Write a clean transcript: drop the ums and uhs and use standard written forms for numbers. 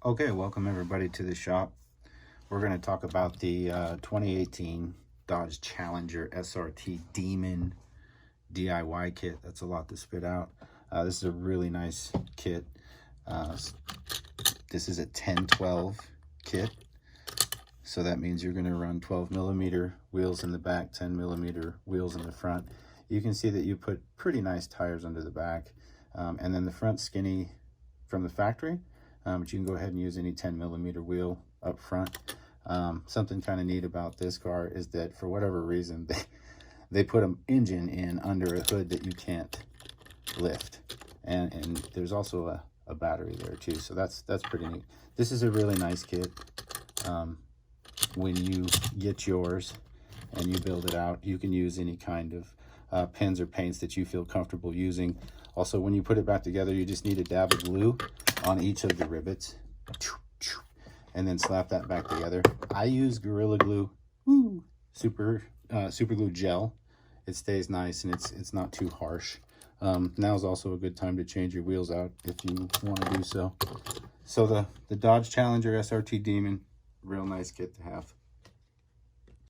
Okay, welcome everybody to the shop. We're going to talk about the 2018 Dodge Challenger SRT Demon DIY kit. That's a lot to spit out. This is a really nice kit. This is a 10-12 kit. So that means you're going to run 12mm wheels in the back, 10mm wheels in the front. You can see that you put pretty nice tires under the back. And then the front skinny from the factory. But you can go ahead and use any 10mm wheel up front. Something kind of neat about this car is that for whatever reason, they put an engine in under a hood that you can't lift. And there's also a battery there too. So that's pretty neat. This is a really nice kit. When you get yours and you build it out, you can use any kind of pens or paints that you feel comfortable using. Also, when you put it back together, you just need a dab of glue on each of the rivets and then slap that back together. I use Gorilla Glue, super glue gel. It stays nice and it's not too harsh. Now is also a good time to change your wheels out if you want to do so. So the Dodge Challenger SRT Demon, real nice kit to have.